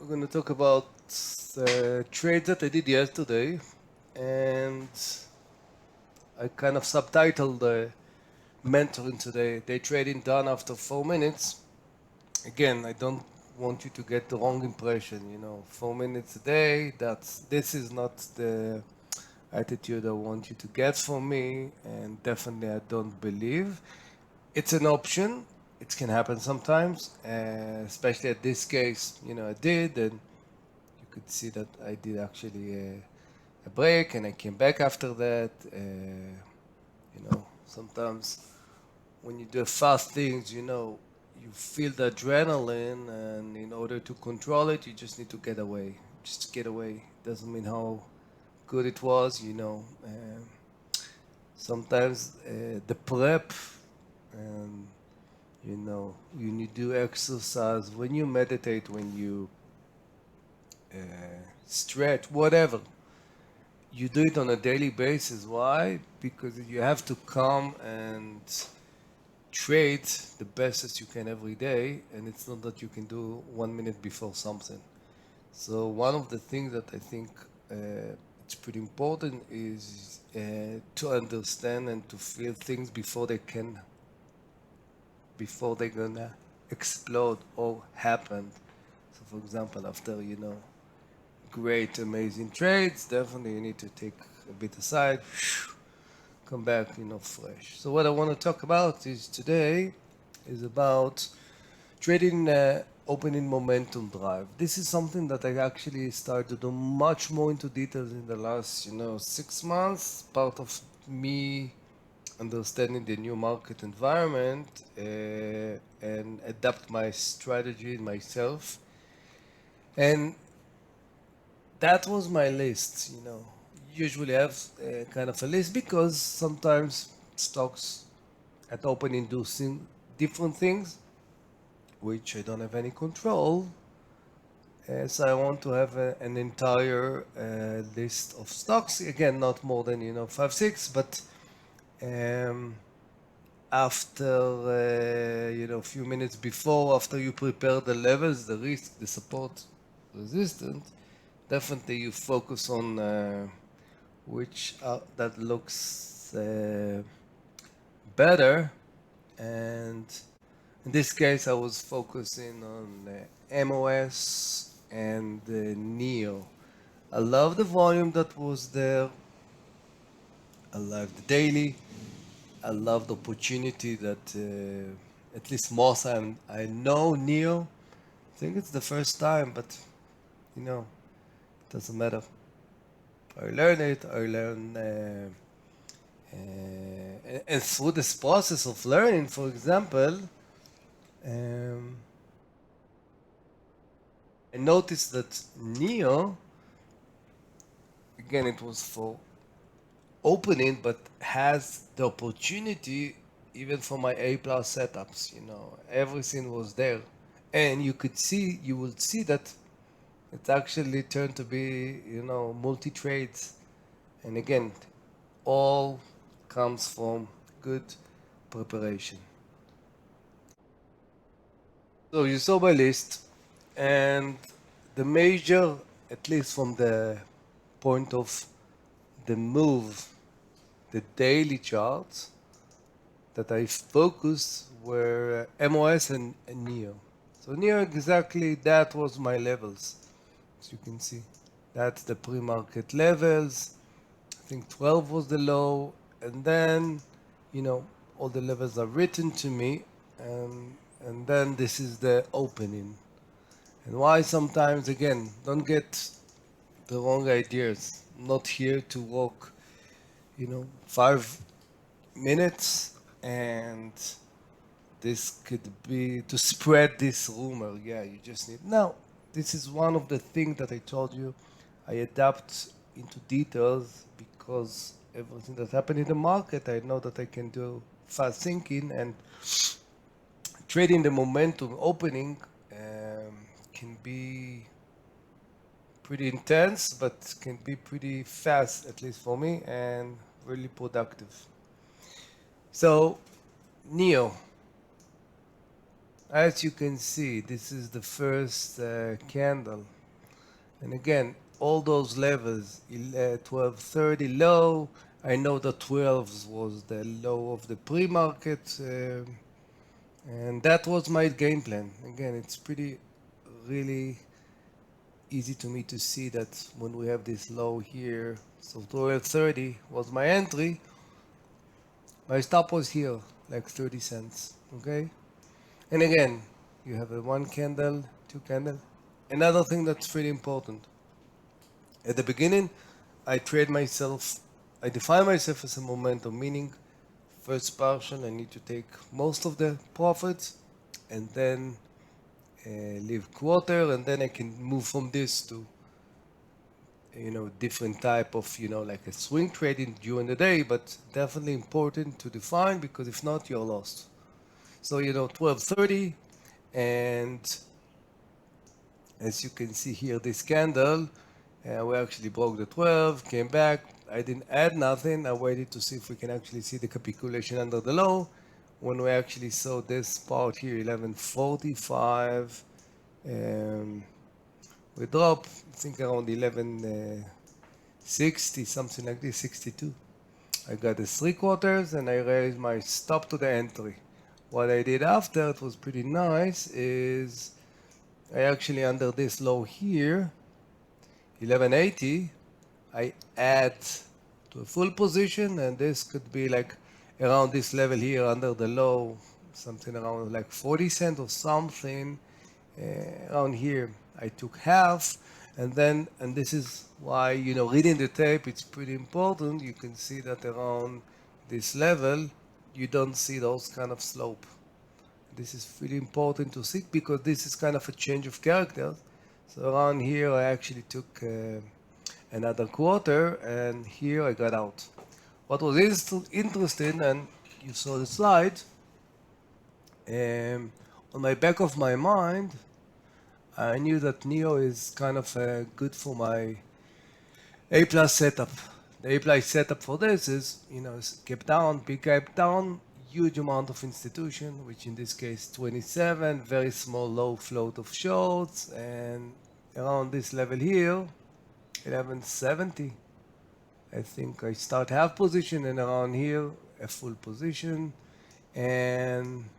going to talk about the trade that I did yesterday, and I kind of subtitled the mentoring today. Day trading done after 4 minutes. Again, I don't want you to get the wrong impression. 4 minutes a day. This is not the attitude I want you to get from me, and definitely I don't believe it's an option. It can happen sometimes, especially at this case. I did, and you could see that I did actually a break, and I came back after that. Sometimes when you do fast things, you feel the adrenaline, and in order to control it, you just need to get away. Just get away. Doesn't mean how good it was. Sometimes the prep, and when you do exercise, when you meditate, when you stretch, whatever, you do it on a daily basis. Why? Because you have to come and trade the best as you can every day, and it's not that you can do 1 minute before something. So one of the things that I think it's pretty important is to understand and to feel things before they're gonna explode or happen. So for example, after great, amazing trades, definitely you need to take a bit aside, come back, fresh. So what I want to talk about is today is about trading opening momentum drive. This is something that I actually started to do much more into details in the last, 6 months. Part of me understanding the new market environment and adapt my strategy myself. And that was my list. Usually I have kind of a list because sometimes stocks at opening do different things which I don't have any control. So I want to have an entire list of stocks. Again, not more than 5, 6, but um, after a few minutes before, after you prepare the levels, the risk, the support, resistance, definitely you focus on which that looks better. And in this case, I was focusing on MOS and NEO. I love the volume that was there. I love the daily. I love the opportunity that at least most I know NEO. I think it's the first time, but it doesn't matter. I learn it. I learn, and through this process of learning, for example, um, I noticed that NEO, again, it was for opening, but has the opportunity even for my A plus setups. Everything was there, and you will see that it actually turned to be multi trades, and again, all comes from good preparation. So you saw my list, and the major, at least from the point of the move, the daily charts that I focused were MOS and NEO. So NEO, exactly that was my levels, as you can see. That's the pre-market levels. I think 12 was the low, and then all the levels are written to me, and then this is the opening. And why sometimes, again, don't get the wrong ideas. I'm not here to walk 5 minutes, and this could be to spread this rumor. Yeah, you just need. Now, this is one of the things that I told you. I adapt into details because everything that happened in the market, I know that I can do fast thinking, and trading the momentum opening can be pretty intense, but can be pretty fast, at least for me, and really productive. So, NEO, as you can see, this is the first candle. And again, all those levels, 1230 low. I know the 12s was the low of the pre-market, and that was my game plan. Again, it's pretty really easy to me to see that when we have this low here, so 1230 was my entry. My stop was here, like 30 cents. Okay, and again, you have a one candle, two candle. Another thing that's pretty important. At the beginning, I define myself as a momentum, meaning first partial, I need to take most of the profits and then leave quarter, and then I can move from this to, different type of, like a swing trading during the day, but definitely important to define because if not, you're lost. So, 1230, and as you can see here, this candle, we actually broke the 12, came back. I didn't add nothing. I waited to see if we can actually see the capitulation under the low. When we actually saw this part here, 1145, we dropped, I think around 1160, something like this, 62. I got the three quarters and I raised my stop to the entry. What I did after, it was pretty nice, is I actually under this low here, 1180, I add to a full position, and this could be like around this level here under the low, something around like 40 cents or something around here. I took half, and this is why, reading the tape, it's pretty important. You can see that around this level, you don't see those kind of slope. This is really important to see because this is kind of a change of character. So around here, I actually took another quarter, and here I got out. What was interesting, and you saw the slide, on my back of my mind, I knew that Neo is kind of good for my A plus setup. The A plus setup for this is, gap down, big gap down, huge amount of institution, which in this case 27, very small low float of shorts, and around this level here, 1170. I think I start half position, and around here a full position, and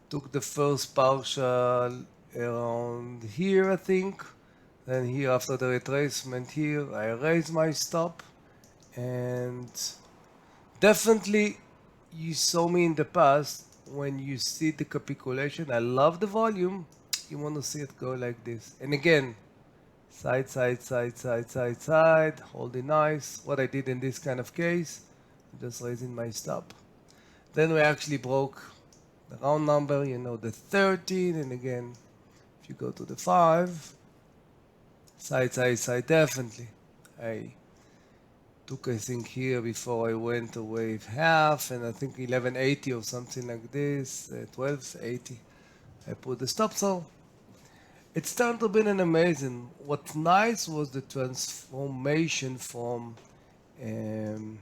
took the first partial around here, I think. Then here after the retracement here, I raise my stop, and definitely you saw me in the past when you see the capitulation. I love the volume. You want to see it go like this. And again, side, side, side, side, side, side, holding nice. What I did in this kind of case, just raising my stop. Then we actually broke the round number, the 13, and again, if you go to the 5, side, side, side, definitely. I took, I think, here before I went to wave half, and I think 1180 or something like this, 1280. I put the stop, so it's turned to be an amazing. What's nice was the transformation from um,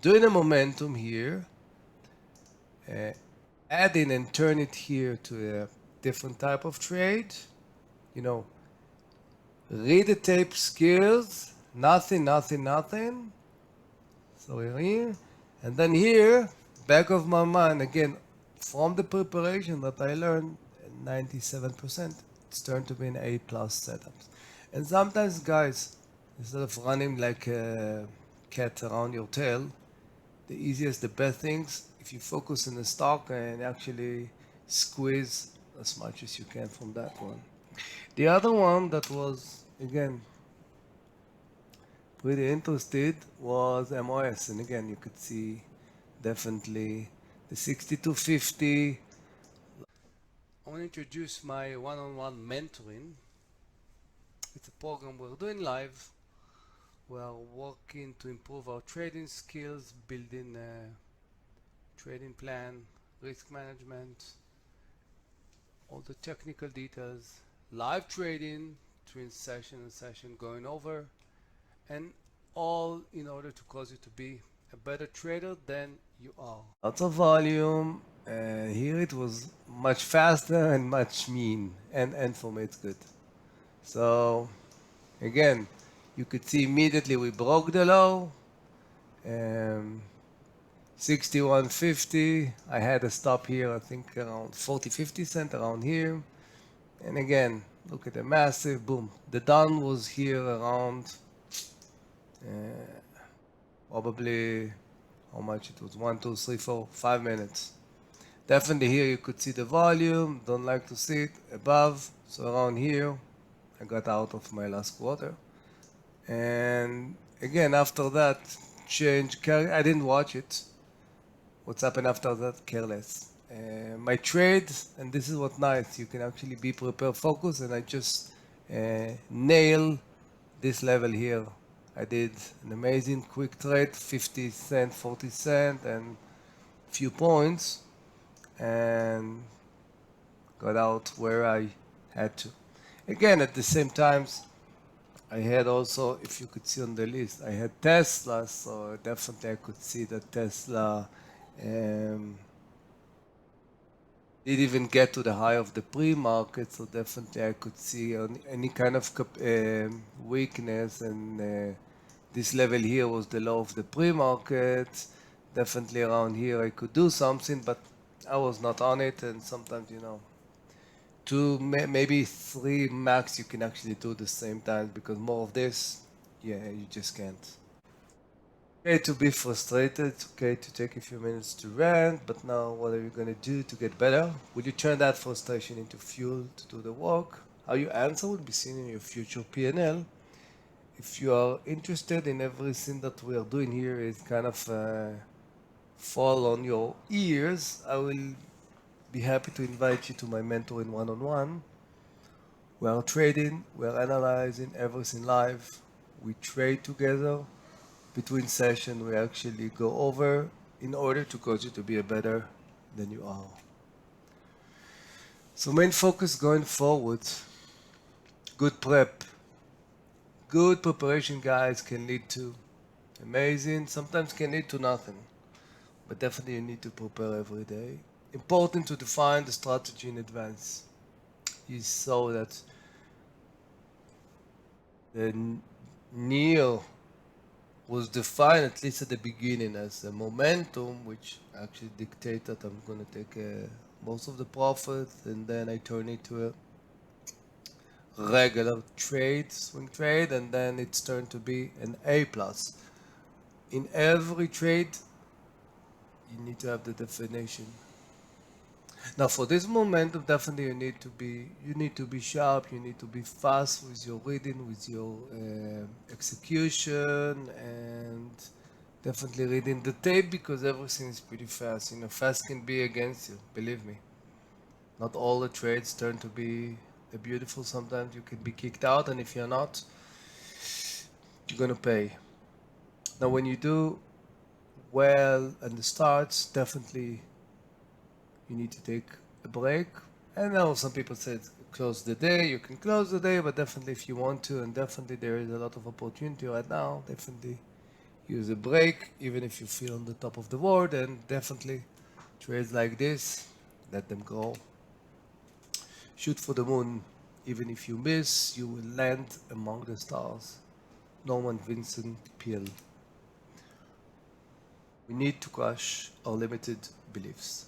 doing a momentum here, uh, adding and turn it here to a different type of trade. You know, read the tape skills, nothing, nothing, nothing. So here, and then here, back of my mind, again, from the preparation that I learned, 97%, it's turned to be an A plus setups. And sometimes, guys, instead of running like a cat around your tail, the easiest, the best things, if you focus on the stock and actually squeeze as much as you can from that one. The other one that was, again, pretty interested was MOS. And again, you could see definitely the 6250. I want to introduce my one-on-one mentoring. It's a program we're doing live. We're working to improve our trading skills, building a trading plan, risk management, all the technical details, live trading between session and session going over, and all in order to cause you to be a better trader than you are. Lots of volume. Here it was much faster and much mean, and for me it's good. So Again, you could see immediately we broke the low. 61.50. I had a stop here, I think around 40-50 cent around here. And again, look at the massive boom. The down was here around probably how much it was 1, 2, 3, 4, 5 minutes. Definitely here you could see the volume. Don't like to see it above. So around here, I got out of my last quarter. And again, after that, I didn't watch it. What's happened after that? Careless. My trade, and this is what nice, you can actually be prepared, focus, and I just nail this level here. I did an amazing quick trade, 50 cent, 40 cent, and few points, and got out where I had to. Again, at the same times, I had also, if you could see on the list, I had Tesla, so definitely I could see that Tesla did even get to the high of the pre-market, so definitely I could see any kind of weakness, and this level here was the low of the pre-market. Definitely around here I could do something, but I was not on it, and sometimes, two, maybe three max you can actually do the same time, because more of this, yeah, you just can't. Okay to be frustrated, okay to take a few minutes to rant, but now what are you going to do to get better? Will you turn that frustration into fuel to do the work? How you answer will be seen in your future P&L. If you are interested in everything that we are doing here is kind of fall on your ears, I will be happy to invite you to my mentoring one-on-one. We are trading, we are analyzing everything live. We trade together. Between sessions, we actually go over in order to coach you to be a better than you are. So main focus going forward, good prep. Good preparation, guys, can lead to amazing, sometimes can lead to nothing. But definitely you need to prepare every day. Important to define the strategy in advance. You saw that the NEO was defined, at least at the beginning, as a momentum, which actually dictates that I'm going to take most of the profit, and then I turn it to a regular trade, swing trade, and then it's turned to be an A plus. In every trade, you need to have the definition. Now, for this momentum, definitely you need to be sharp. You need to be fast with your reading, with your execution, and definitely reading the tape, because everything is pretty fast. Fast can be against you. Believe me. Not all the trades turn to be beautiful. Sometimes you can be kicked out, and if you're not, you're gonna pay. Now, when you do well and the starts, definitely you need to take a break. And now some people said close the day. You can close the day, but definitely if you want to, and definitely there is a lot of opportunity right now, definitely use a break, even if you feel on the top of the world, and definitely trades like this, let them go. Shoot for the moon. Even if you miss, you will land among the stars. Norman Vincent Peale. We need to crush our limited beliefs.